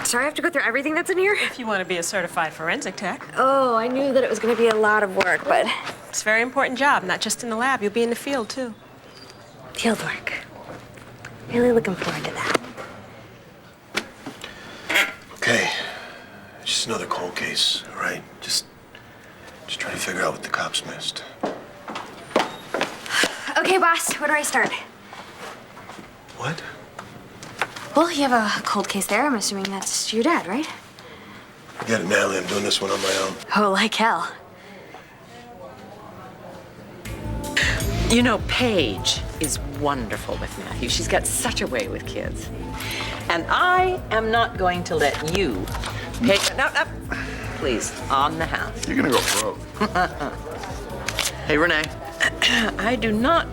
sorry I have to go through everything that's in here? If you want to be a certified forensic tech. Oh, I knew that it was going to be a lot of work, but... It's a very important job, not just in the lab. You'll be in the field, too. Field work. Really looking forward to that. Okay. Just another cold case, all right? Just trying to figure out what the cops missed. Okay, boss, where do I start? What? Well, you have a cold case there. I'm assuming that's your dad, right? Forget it, Natalie. I'm doing this one on my own. Oh, like hell. You know, Paige is wonderful with Matthew. She's got such a way with kids. And I am not going to let you take... No, please, on the house. You're gonna go broke. Hey, Renee. I do not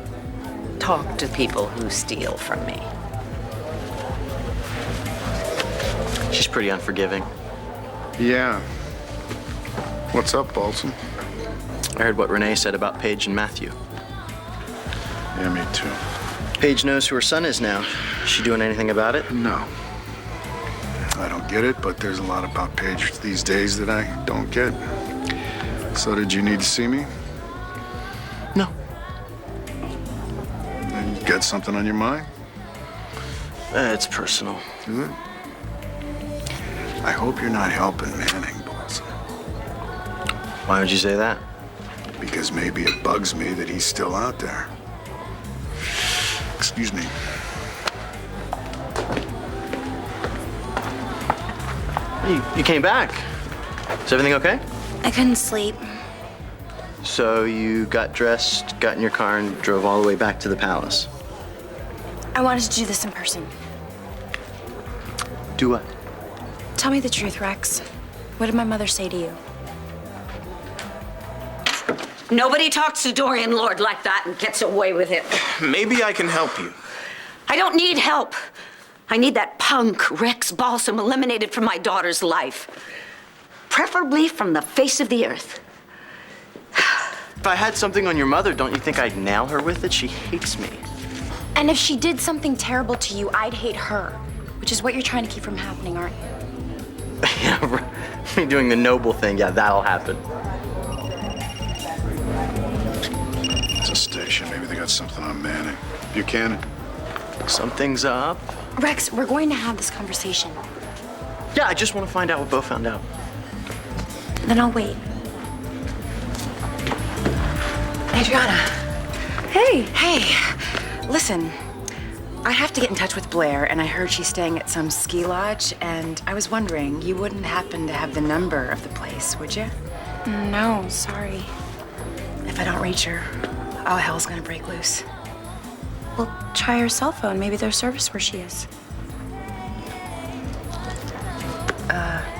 talk to people who steal from me. She's pretty unforgiving. Yeah. What's up, Balsam? I heard what Renee said about Paige and Matthew. Yeah, me too. Paige knows who her son is now. Is she doing anything about it? No. I don't get it, but there's a lot about Paige these days that I don't get. So did you need to see me? No. Then you got something on your mind? It's personal. Is it? I hope you're not helping Manning, Balsam. Why would you say that? Because maybe it bugs me that he's still out there. Excuse me. You came back. Is everything okay? I couldn't sleep. So you got dressed, got in your car, and drove all the way back to the palace. I wanted to do this in person. Do what? Tell me the truth, Rex. What did my mother say to you? Nobody talks to Dorian Lord like that and gets away with it. Maybe I can help you. I don't need help. I need that punk Rex Balsam eliminated from my daughter's life. Preferably from the face of the earth. If I had something on your mother, don't you think I'd nail her with it? She hates me. And if she did something terrible to you, I'd hate her, which is what you're trying to keep from happening, aren't you? Yeah, me doing the noble thing, yeah, that'll happen. It's a station. Maybe they got something on Manning. Buchanan. Something's up. Rex, we're going to have this conversation. Yeah, I just want to find out what Bo found out. Then I'll wait. Adriana. Hey. Hey, listen. I have to get in touch with Blair, and I heard she's staying at some ski lodge, and I was wondering, you wouldn't happen to have the number of the place, would you? No, sorry. If I don't reach her, all hell's gonna break loose. Well, try her cell phone. Maybe there's service where she is.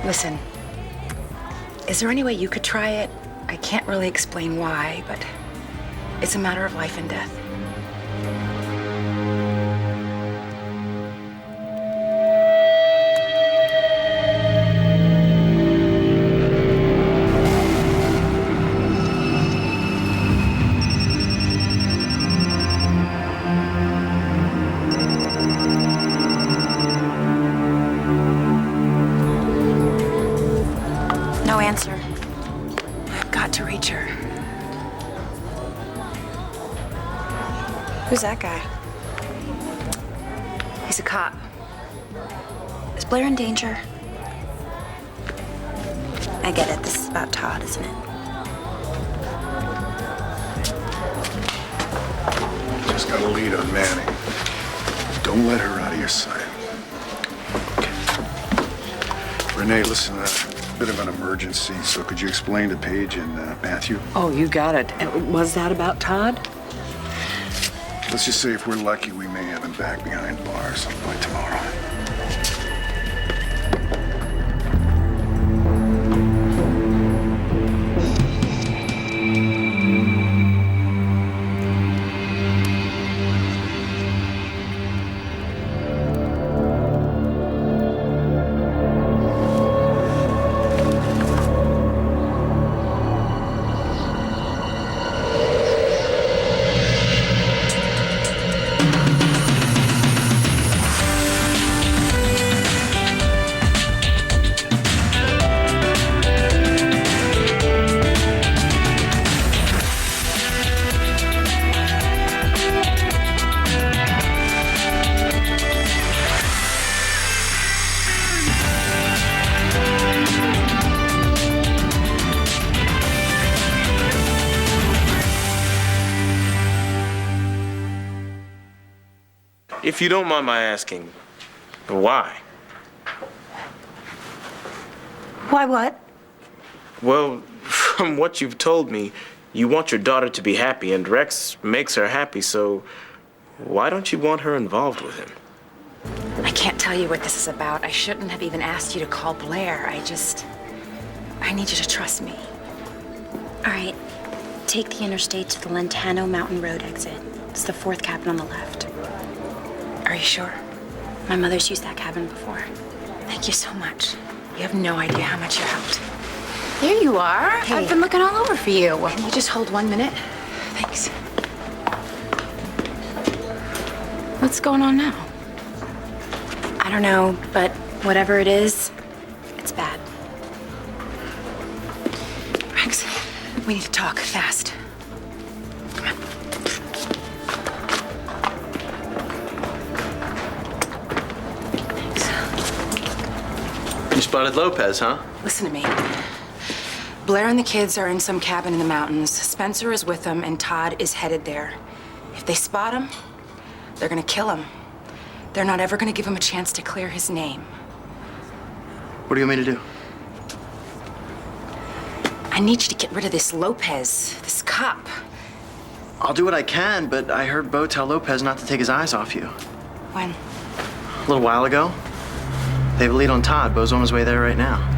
Listen. Is there any way you could try it? I can't really explain why, but it's a matter of life and death. No answer. I've got to reach her. Who's that guy? He's a cop. Is Blair in danger? I get it. This is about Todd, isn't it? Just got a lead on Manning. Don't let her out of your sight. Renee, listen, a bit of an emergency, so could you explain to Paige and Matthew? Oh, you got it. Was that about Todd? Let's just say if we're lucky, we may have him back behind bars by tomorrow. If you don't mind my asking, why? Why what? Well, from what you've told me, you want your daughter to be happy, and Rex makes her happy, so why don't you want her involved with him? I can't tell you what this is about. I shouldn't have even asked you to call Blair. I need you to trust me. All right, take the interstate to the Lantano Mountain Road exit. It's the 4th cabin on the left. Are you sure? My mother's used that cabin before. Thank you so much. You have no idea how much you helped. There you are. Hey. I've been looking all over for you. Can you just hold 1 minute? Thanks. What's going on now? I don't know, but whatever it is, it's bad. Rex, we need to talk fast. Come on. You spotted Lopez, huh? Listen to me. Blair and the kids are in some cabin in the mountains. Spencer is with them, and Todd is headed there. If they spot him, they're gonna kill him. They're not ever gonna give him a chance to clear his name. What do you want me to do? I need you to get rid of this Lopez, this cop. I'll do what I can, but I heard Bo tell Lopez not to take his eyes off you. When? A little while ago. They have a lead on Todd. Bo's on his way there right now.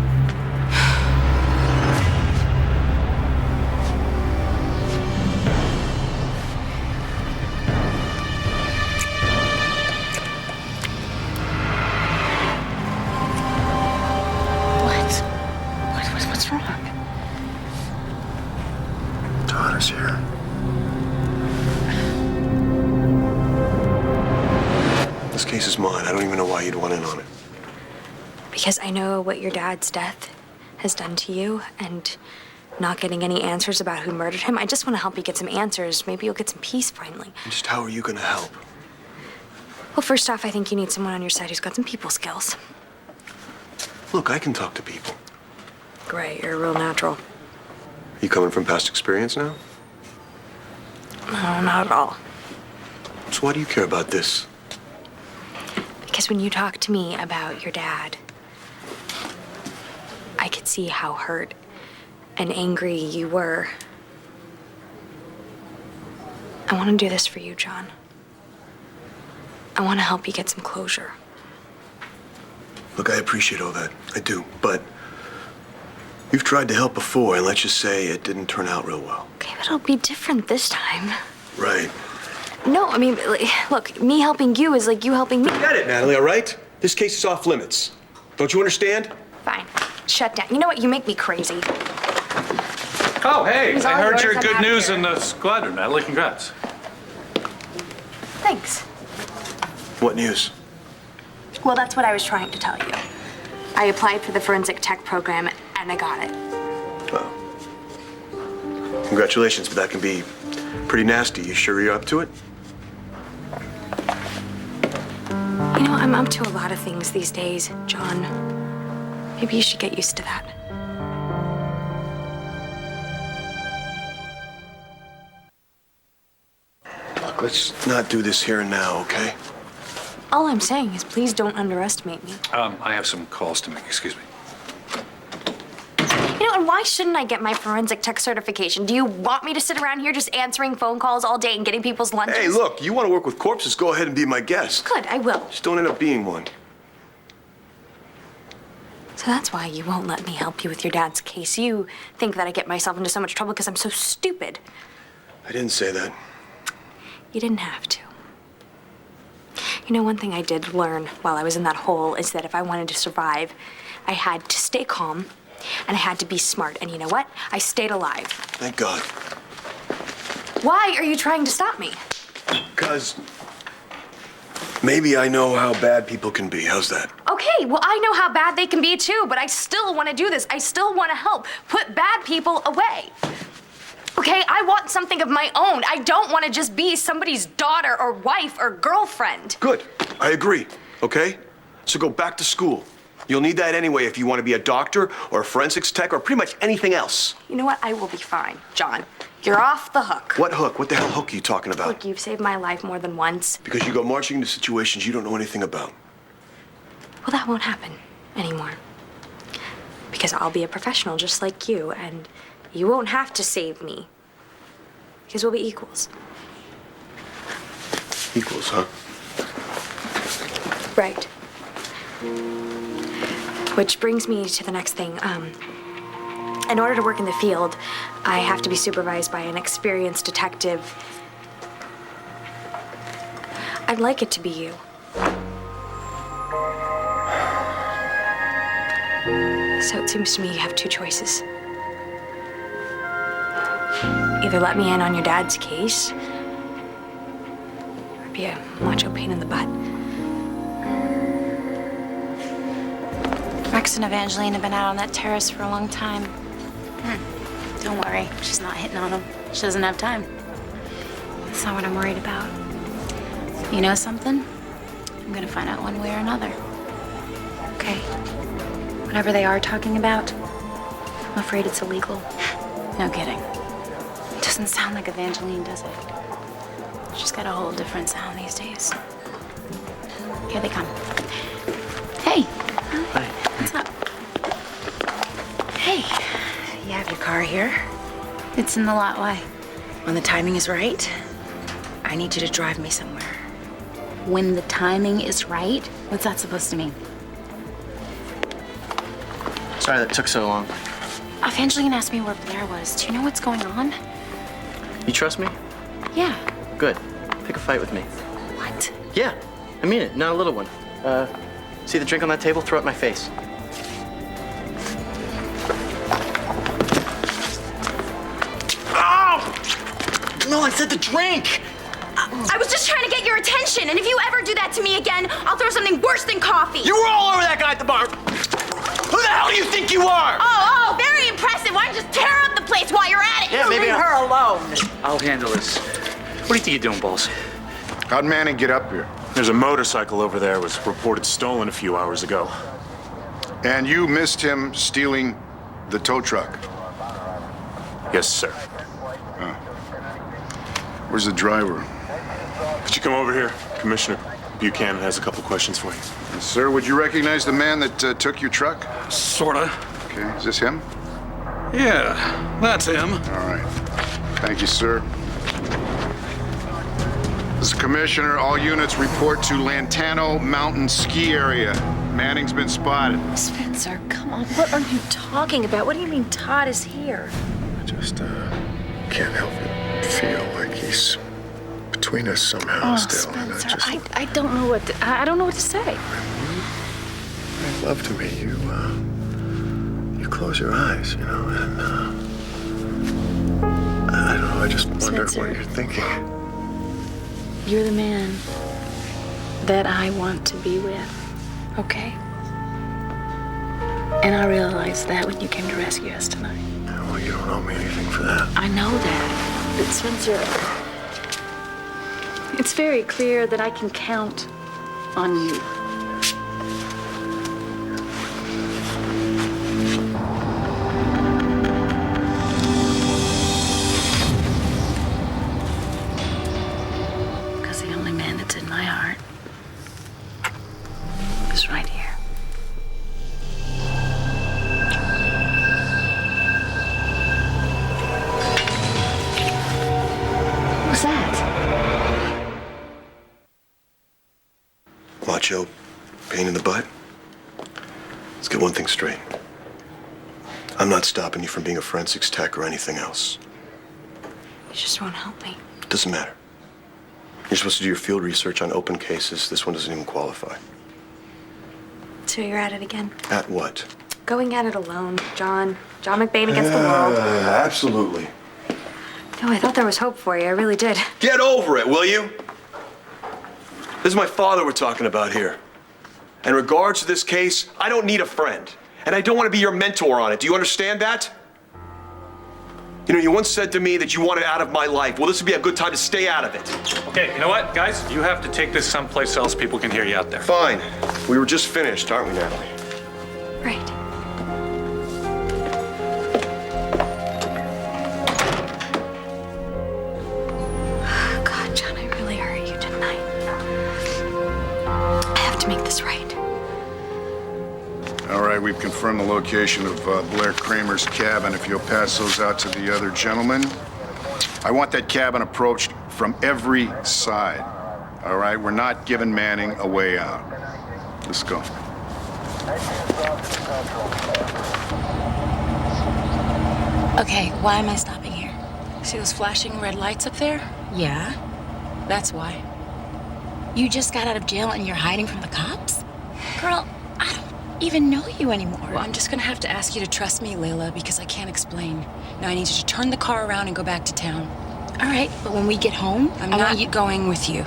What's wrong? Daughter's here. This case is mine. I don't even know why you'd want in on it. Because I know what your dad's death has done to you, and not getting any answers about who murdered him. I just want to help you get some answers. Maybe you'll get some peace finally. Just how are you gonna help? Well, first off, I think you need someone on your side who's got some people skills. Look, I can talk to people. Great, you're a real natural. You coming from past experience now? No, not at all. So why do you care about this? Because when you talk to me about your dad, I could see how hurt and angry you were. I want to do this for you, John. I want to help you get some closure. Look, I appreciate all that. I do, but you've tried to help before, and let's just say it didn't turn out real well. Okay, but it'll be different this time. Right. No, I mean, look, me helping you is like you helping me. Get it, Natalie, all right? This case is off limits. Don't you understand? Fine. Shut down. You know what? You make me crazy. Oh, hey, It's I all heard yours. your I'm good out news here. in the squadron, Natalie. Congrats. Thanks. What news? Well, that's what I was trying to tell you. I applied for the forensic tech program, and I got it. Oh. Congratulations, but that can be pretty nasty. You sure you're up to it? You know, I'm up to a lot of things these days, John. Maybe you should get used to that. Look, let's not do this here and now, okay? All I'm saying is please don't underestimate me. I have some calls to make. Excuse me. You know, and why shouldn't I get my forensic tech certification? Do you want me to sit around here just answering phone calls all day and getting people's lunches? Hey, look, you want to work with corpses, go ahead and be my guest. Good, I will. Just don't end up being one. So that's why you won't let me help you with your dad's case. You think that I get myself into so much trouble because I'm so stupid. I didn't say that. You didn't have to. You know, one thing I did learn while I was in that hole is that if I wanted to survive, I had to stay calm and I had to be smart. And you know what? I stayed alive. Thank God. Why are you trying to stop me? Because maybe I know how bad people can be. How's that? Okay, well, I know how bad they can be too, but I still want to do this. I still want to help. Put bad people away. Okay, I want something of my own. I don't want to just be somebody's daughter or wife or girlfriend. Good. I agree, okay? So go back to school. You'll need that anyway if you want to be a doctor or a forensics tech or pretty much anything else. You know what? I will be fine, John. You're off the hook. What hook? What the hell hook are you talking about? Look, you've saved my life more than once. Because you go marching into situations you don't know anything about. Well, that won't happen anymore. Because I'll be a professional just like you, and you won't have to save me. Because we'll be equals. Equals, huh? Right. Which brings me to the next thing. In order to work in the field, I have to be supervised by an experienced detective. I'd like it to be you. So it seems to me you have two choices. Either let me in on your dad's case, or be a macho pain in the butt. Rex and Evangeline have been out on that terrace for a long time. Don't worry, she's not hitting on him. She doesn't have time. That's not what I'm worried about. You know something? I'm gonna find out one way or another. Okay. Whatever they are talking about, I'm afraid it's illegal. No kidding. It doesn't sound like Evangeline, does it? She's got a whole different sound these days. Here they come. Hey. Hi. What's up? Hey. You have your car here? It's in the lot. Why? When the timing is right, I need you to drive me somewhere. When the timing is right? What's that supposed to mean? Sorry that took so long. Evangeline asked me where Blair was. Do you know what's going on? You trust me? Yeah. Good. Pick a fight with me. What? Yeah, I mean it. Not a little one. See the drink on that table? Throw it in my face. No, I said the drink! I was just trying to get your attention, and if you ever do that to me again, I'll throw something worse than coffee. You were all over that guy at the bar! Who the hell do you think you are? Oh, very impressive. Why don't you just tear up the place while you're at it? Yeah, maybe Leave her alone. I'll handle this. What do you think you're doing, boss? How'd Manning get up here? There's a motorcycle over there. It was reported stolen a few hours ago. And you missed him stealing the tow truck. Yes, sir. Where's the driver? Could you come over here? Commissioner Buchanan has a couple questions for you. Sir, would you recognize the man that took your truck? Sorta. Okay, is this him? Yeah, that's him. All right. Thank you, sir. This is Commissioner. All units report to Lantano Mountain Ski Area. Manning's been spotted. Spencer, come on. What are you talking about? What do you mean Todd is here? I just can't help it. Feel like he's between us somehow still. Spencer, I don't know what I don't know what to say. I'd love to meet you. You close your eyes, you know, and I don't know. I just wonder Spencer. what you're thinking. You're the man that I want to be with, okay? And I realized that when you came to rescue us tonight. Well, you don't owe me anything for that. I know that. But Spencer, it's very clear that I can count on you. Because the only man that's in my heart is right here. What's that? Macho, pain in the butt. Let's get one thing straight. I'm not stopping you from being a forensics tech or anything else. You just won't help me. It doesn't matter. You're supposed to do your field research on open cases. This one doesn't even qualify. So you're at it again. At what? Going at it alone, John. John McBain against the world. Absolutely. No, I thought there was hope for you. I really did. Get over it, will you? This is my father we're talking about here. In regards to this case, I don't need a friend. And I don't want to be your mentor on it. Do you understand that? You know, you once said to me that you wanted out of my life. Well, this would be a good time to stay out of it. Okay, you know what, guys? You have to take this someplace else. People can hear you out there. Fine. We were just finished, aren't we, Natalie? Right. God, John, I really hurt you, didn't I? I have to make this right. All right, we've confirmed the location of Blair Kramer's cabin. If you'll pass those out to the other gentlemen. I want that cabin approached from every side. All right, we're not giving Manning a way out. Let's go. Okay, why am I stopping here? See those flashing red lights up there? Yeah, that's why. You just got out of jail and you're hiding from the cops? Girl, I don't even know you anymore. Well, I'm just gonna have to ask you to trust me, Layla, because I can't explain. Now I need you to turn the car around and go back to town. All right, but when we get home, I'm I not want you... going with you.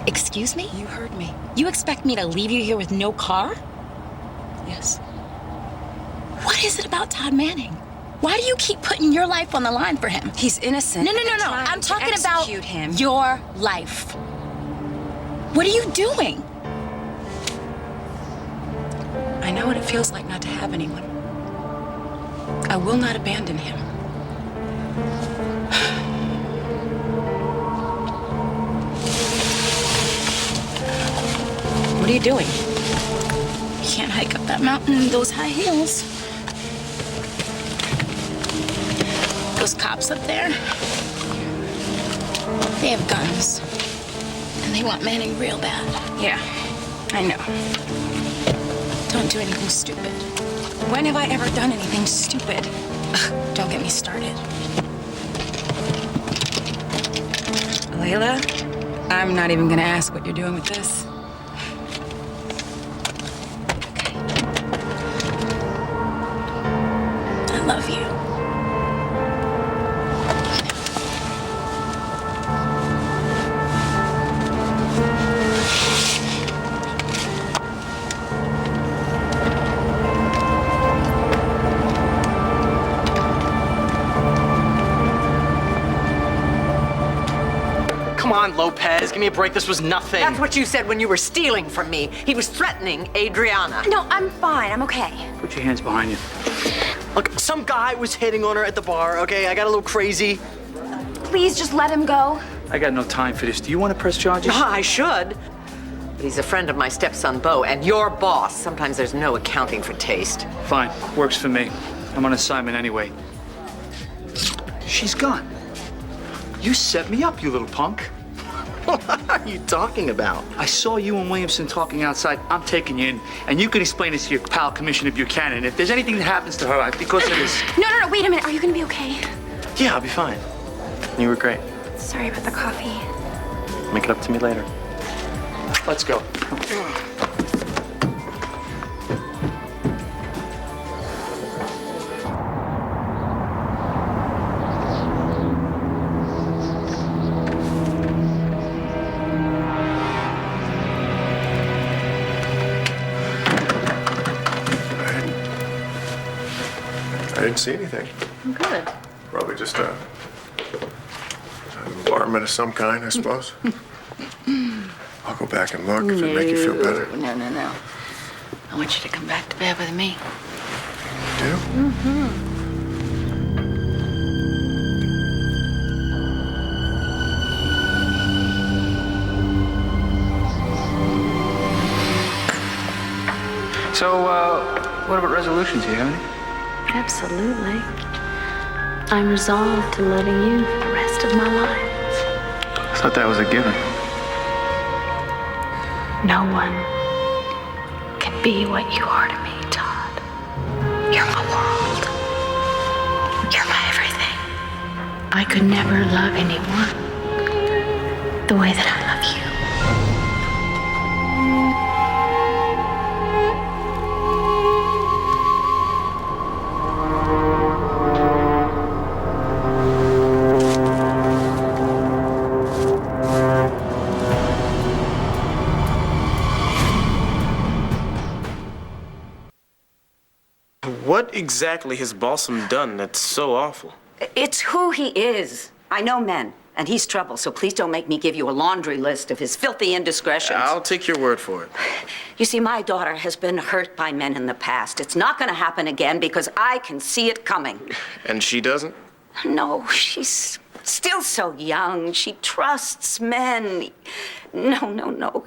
Excuse me? You heard me. You expect me to leave you here with no car? Yes. What is it about Todd Manning? Why do you keep putting your life on the line for him? He's innocent. No. I'm talking about your life. What are you doing? I know what it feels like not to have anyone. I will not abandon him. What are you doing? You can't hike up that mountain in those high heels. Those cops up there, they have guns. And they want Manning real bad. Yeah, I know. Don't do anything stupid. When have I ever done anything stupid? Ugh, don't get me started. Layla, I'm not even gonna ask what you're doing with this. I love you. Come on, Lopez, give me a break. This was nothing. That's what you said when you were stealing from me. He was threatening Adriana. No, I'm fine. I'm okay. Put your hands behind you. Look, some guy was hitting on her at the bar, okay? I got a little crazy. Please just let him go. I got no time for this. Do you want to press charges? I should. But he's a friend of my stepson, Bo, and your boss. Sometimes there's no accounting for taste. Fine. Works for me. I'm on assignment anyway. She's gone. You set me up, you little punk. What are you talking about? I saw you and Williamson talking outside. I'm taking you in, and you can explain this to your pal, Commissioner Buchanan. If there's anything that happens to her, because of this... No, wait a minute. Are you gonna be okay? Yeah, I'll be fine. You were great. Sorry about the coffee. Make it up to me later. Let's go. I didn't see anything. Good. Probably just an environment of some kind, I suppose. I'll go back and look if it make you feel better. No. I want you to come back to bed with me. You do? So, what about resolutions? Do you have any? Absolutely. I'm resolved to loving you for the rest of my life. I thought that was a given. No one can be what you are to me, Todd. You're my world. You're my everything. I could never love anyone the way that I love you. What exactly has Balsam done that's so awful? It's who he is. I know men. And he's trouble, so please don't make me give you a laundry list of his filthy indiscretions. I'll take your word for it. You see, my daughter has been hurt by men in the past. It's not going to happen again because I can see it coming. And she doesn't? No, she's still so young. She trusts men. No.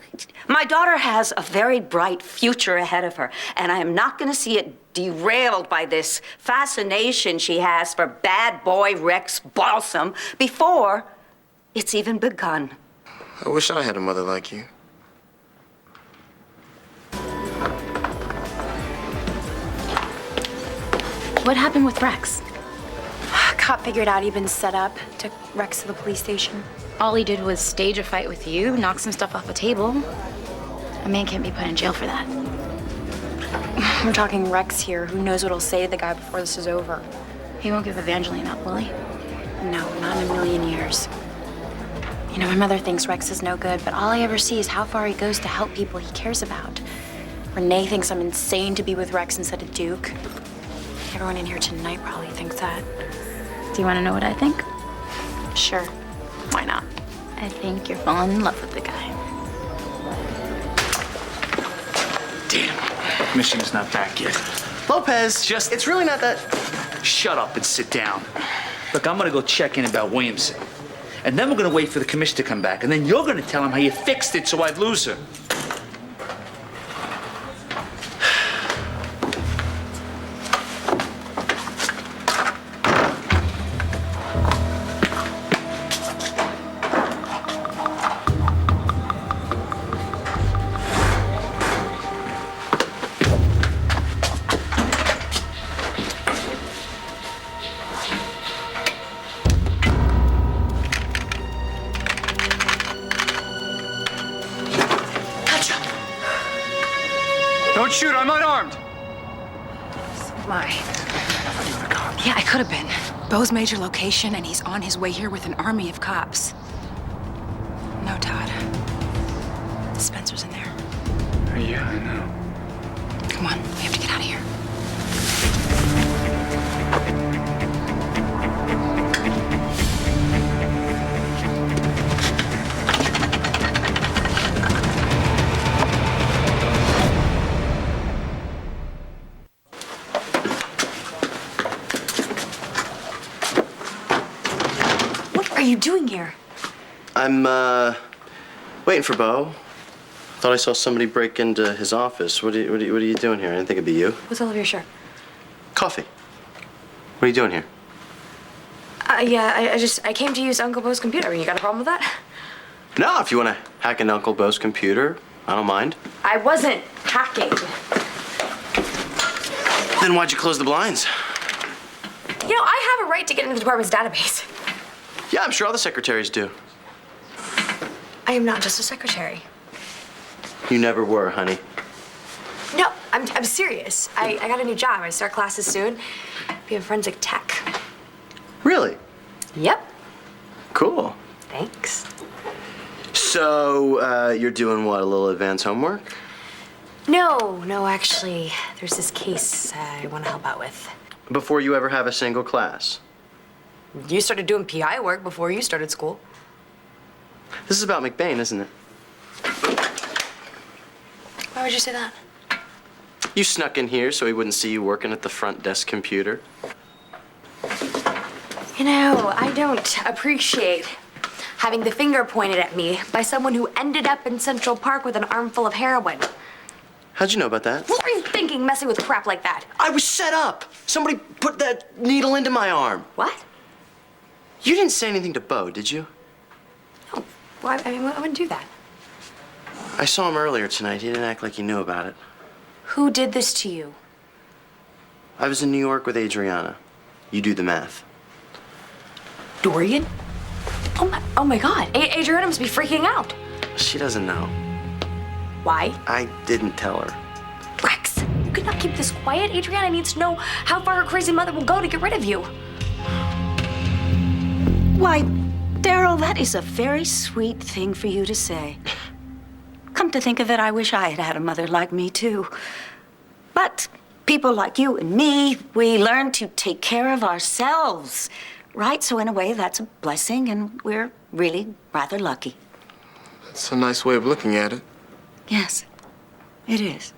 My daughter has a very bright future ahead of her, and I am not going to see it derailed by this fascination she has for bad boy Rex Balsam before it's even begun. I wish I had a mother like you. What happened with Rex? Cop figured out he'd been set up, took Rex to the police station. All he did was stage a fight with you, knock some stuff off a table. A man can't be put in jail for that. We're talking Rex here. Who knows what he'll say to the guy before this is over? He won't give Evangeline up, will he? No, not in a million years. You know, my mother thinks Rex is no good, but all I ever see is how far he goes to help people he cares about. Renee thinks I'm insane to be with Rex instead of Duke. Everyone in here tonight probably thinks that. Do you want to know what I think? Sure. Why not? I think you're falling in love with the guy. Damn, mission's not back yet. Lopez, it's really not that. Shut up and sit down. Look, I'm gonna go check in about Williamson. And then we're gonna wait for the commissioner to come back. And then you're gonna tell him how you fixed it so I'd lose her. Don't shoot, I'm unarmed. My. Yeah, I could have been. Bo's made your location, and he's on his way here with an army of cops. No, Todd. Spencer's in there. Yeah, I know. Come on, we have to get out of here. What are you doing here? I'm, waiting for Bo. Thought I saw somebody break into his office. What are you doing here? I didn't think it'd be you. What's all over your shirt? Coffee. What are you doing here? Yeah, I came to use Uncle Bo's computer. You got a problem with that? No, if you want to hack into Uncle Bo's computer, I don't mind. I wasn't hacking. Then why'd you close the blinds? You know, I have a right to get into the department's database. Yeah, I'm sure all the secretaries do. I am not just a secretary. You never were, honey. No, I'm serious. I got a new job. I start classes soon. Be in forensic tech. Really? Yep. Cool. Thanks. So, you're doing what, a little advanced homework? No, actually, there's this case I want to help out with. Before you ever have a single class? You started doing PI work before you started school. This is about McBain, isn't it? Why would you say that? You snuck in here so he wouldn't see you working at the front desk computer. You know, I don't appreciate having the finger pointed at me by someone who ended up in Central Park with an armful of heroin. How'd you know about that? What were you thinking messing with crap like that? I was set up. Somebody put that needle into my arm. What? You didn't say anything to Bo, did you? No. Well, I mean, I wouldn't do that. I saw him earlier tonight. He didn't act like he knew about it. Who did this to you? I was in New York with Adriana. You do the math. Dorian? Oh my God. Adriana must be freaking out. She doesn't know. Why? I didn't tell her. Rex, you could not keep this quiet. Adriana needs to know how far her crazy mother will go to get rid of you. Why, Daryl, that is a very sweet thing for you to say. Come to think of it, I wish I had had a mother like me, too. But people like you and me, we learn to take care of ourselves. right? So in a way, that's a blessing, and we're really rather lucky. That's a nice way of looking at it. Yes, it is.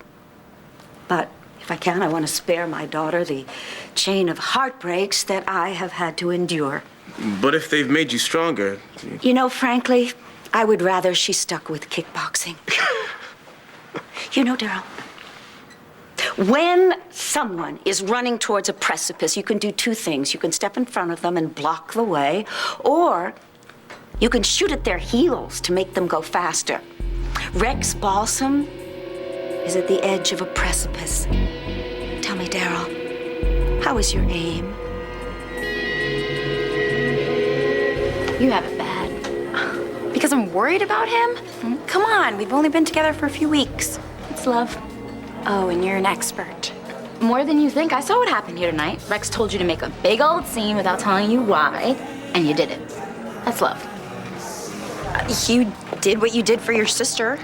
But if I can, I want to spare my daughter the chain of heartbreaks that I have had to endure. But if they've made you stronger... You know, frankly, I would rather she stuck with kickboxing. You know, Daryl, when someone is running towards a precipice, you can do two things. You can step in front of them and block the way, or you can shoot at their heels to make them go faster. Rex Balsam is at the edge of a precipice. Tell me, Daryl, how is your aim? You have it bad. Because I'm worried about him? Come on, we've only been together for a few weeks. It's love. Oh, and you're an expert. More than you think. I saw what happened here tonight. Rex told you to make a big old scene without telling you why, and you did it. That's love. You did what you did for your sister.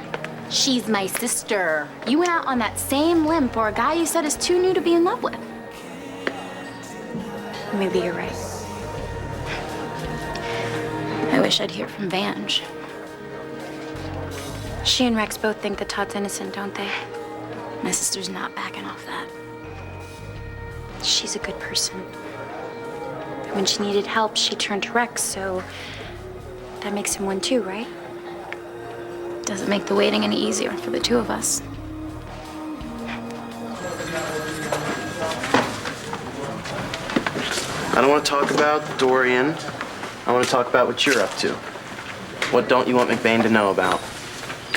She's my sister. You went out on that same limb for a guy you said is too new to be in love with. Maybe you're right. I wish I'd hear from Vange. She and Rex both think that Todd's innocent, don't they? My sister's not backing off that. She's a good person. When she needed help, she turned to Rex, so that makes him one too, right? Doesn't make the waiting any easier for the two of us. I don't want to talk about Dorian. I want to talk about what you're up to. What don't you want McBain to know about?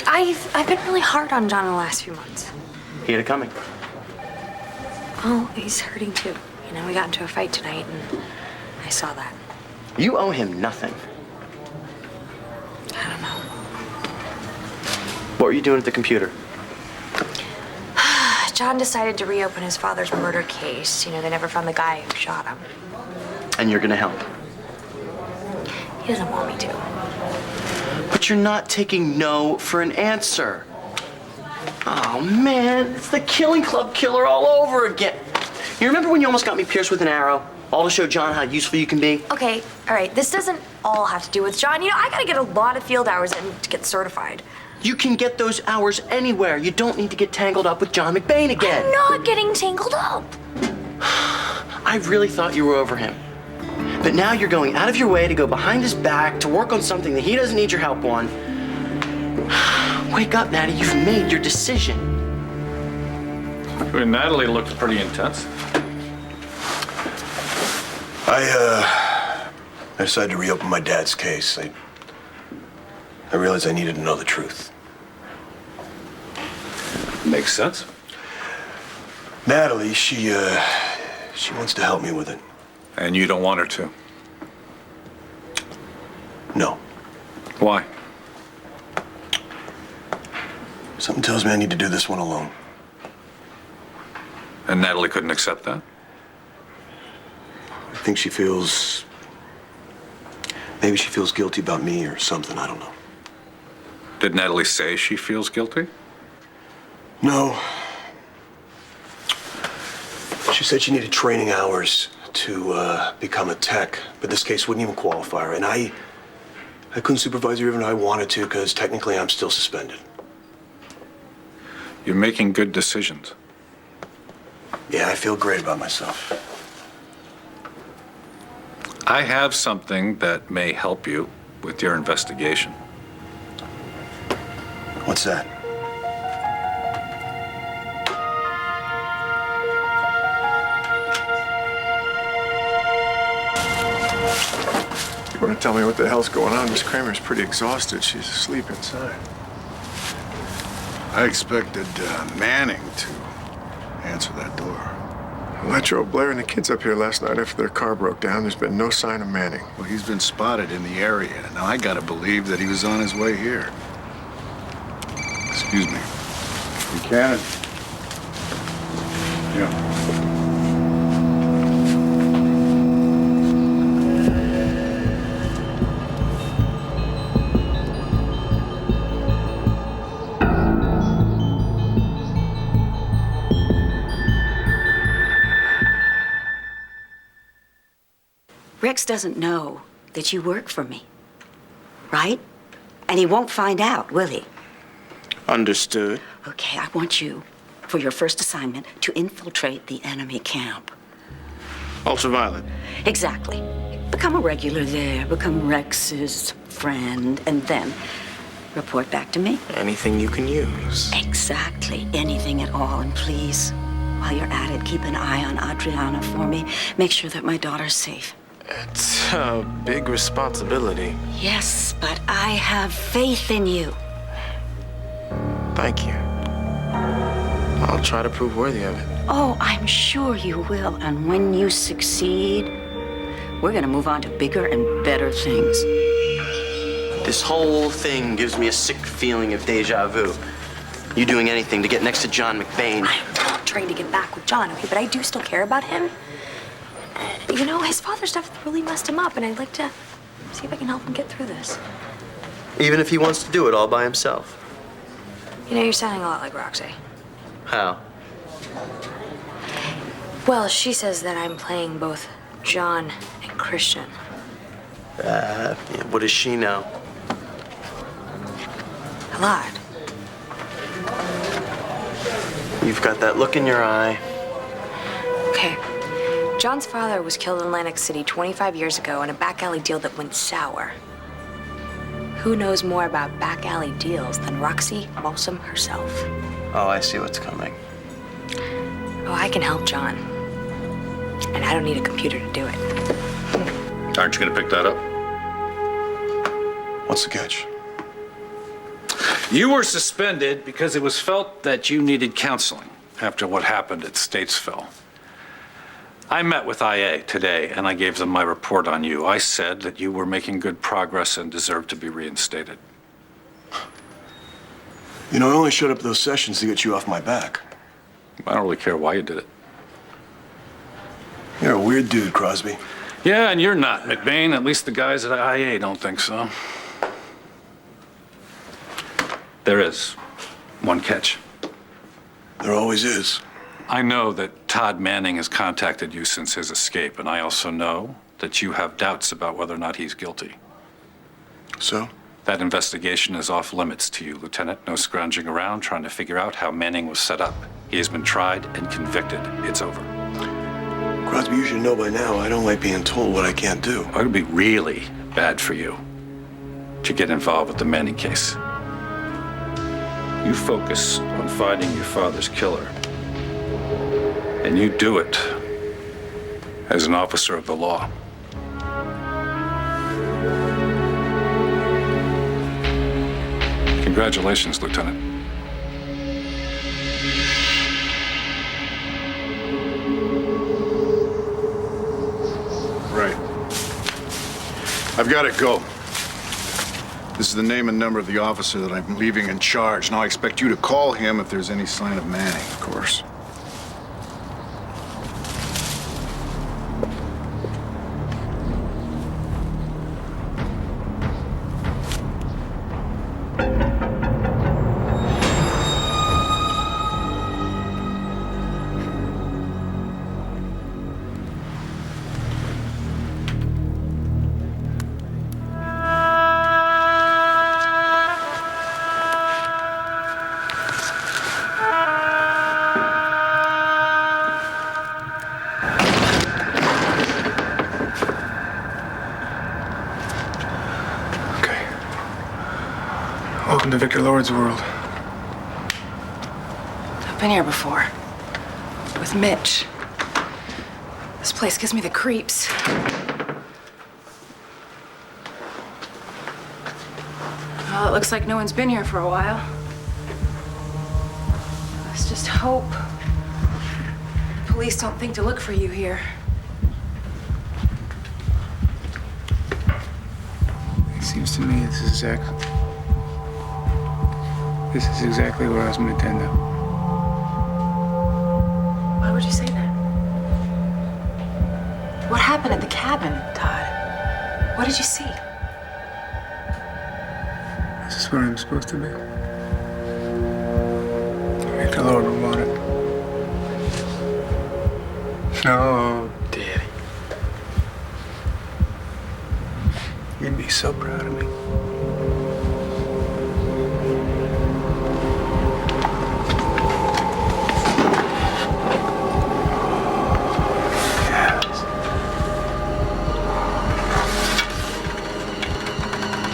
I've been really hard on John in the last few months. He had it coming. Oh, he's hurting too. You know, we got into a fight tonight, and I saw that. You owe him nothing. I don't know. What were you doing at the computer? John decided to reopen his father's murder case. You know, they never found the guy who shot him. And you're gonna help. He doesn't want me to. But you're not taking no for an answer. Oh, man, it's the Killing Club killer all over again. You remember when you almost got me pierced with an arrow? All to show John how useful you can be? Okay, all right, this doesn't all have to do with John. You know, I gotta get a lot of field hours in to get certified. You can get those hours anywhere. You don't need to get tangled up with John McBain again. I'm not getting tangled up. I really thought you were over him. But now you're going out of your way to go behind his back to work on something that he doesn't need your help on. Wake up, Natty. You've made your decision. Well, Natalie looks pretty intense. I decided to reopen my dad's case. I realized I needed to know the truth. Makes sense. Natalie, she wants to help me with it. And you don't want her to? No. Why? Something tells me I need to do this one alone. And Natalie couldn't accept that? I think she feels... Maybe she feels guilty about me or something, I don't know. Did Natalie say she feels guilty? No. She said she needed training hours to become a tech, but this case wouldn't even qualify her. And I couldn't supervise her even if I wanted to, because technically I'm still suspended. You're making good decisions. Yeah, I feel great about myself. I have something that may help you with your investigation. What's that? You want to tell me what the hell's going on? Miss Kramer's pretty exhausted. She's asleep inside. I expected Manning to answer that door. Well, I drove Blair and the kids up here last night after their car broke down. There's been no sign of Manning. Well, he's been spotted in the area. Now, I gotta believe that he was on his way here. Excuse me. Buchanan. Yeah. Rex doesn't know that you work for me, right? And he won't find out, will he? Understood. Okay, I want you, for your first assignment, to infiltrate the enemy camp. Ultraviolet. Exactly. Become a regular there, become Rex's friend, and then report back to me. Anything you can use. Exactly. Anything at all. And please, while you're at it, keep an eye on Adriana for me. Make sure that my daughter's safe. It's a big responsibility. Yes, but I have faith in you. Thank you. I'll try to prove worthy of it. Oh, I'm sure you will. And when you succeed, we're gonna move on to bigger and better things. This whole thing gives me a sick feeling of deja vu. You doing anything to get next to John McBain. I'm not trying to get back with John, okay? But I do still care about him. You know, his father stuff really messed him up, and I'd like to see if I can help him get through this. Even if he wants to do it all by himself. You know, you're sounding a lot like Roxy. How? Well, she says that I'm playing both John and Christian. Yeah, what does she know? A lot. You've got that look in your eye. Okay. John's father was killed in Atlantic City 25 years ago in a back alley deal that went sour. Who knows more about back alley deals than Roxy Balsam herself? Oh, I see what's coming. Oh, I can help John. And I don't need a computer to do it. Aren't you going to pick that up? What's the catch? You were suspended because it was felt that you needed counseling after what happened at Statesville. I met with IA today, and I gave them my report on you. I said that you were making good progress and deserved to be reinstated. You know, I only showed up to those sessions to get you off my back. I don't really care why you did it. You're a weird dude, Crosby. Yeah, and you're not, McBain. At least the guys at IA don't think so. There is one catch. There always is. I know that Todd Manning has contacted you since his escape, and I also know that you have doubts about whether or not he's guilty. So? That investigation is off limits to you, Lieutenant. No scrounging around trying to figure out how Manning was set up. He has been tried and convicted. It's over. Crosby, you should know by now I don't like being told what I can't do. It would be really bad for you to get involved with the Manning case. You focus on finding your father's killer, and you do it as an officer of the law. Congratulations, Lieutenant. Right. I've got to go. This is the name and number of the officer that I'm leaving in charge. Now I expect you to call him if there's any sign of Manning, of course. Welcome to Victor Lord's world. I've been here before. With Mitch. This place gives me the creeps. Well, it looks like no one's been here for a while. Let's just hope the police don't think to look for you here. It seems to me this is exactly where I was meant to end up. Why would you say that? What happened at the cabin, Todd? What did you see? Is this where I'm supposed to be? Victor Lord would want it. No, Daddy. so proud of me.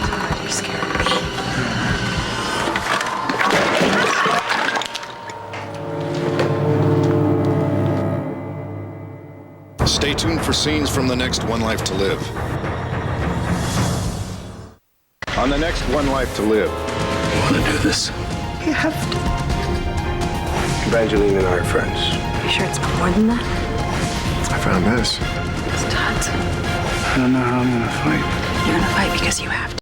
Todd, you're scaring me. Stay tuned for scenes from the next One Life to Live. On the next One Life to Live. You want to do this? You have to. Evangeline and I are friends. You sure it's more than that? I found this. It's Todd's. I don't know how I'm gonna fight. You're gonna fight because you have to.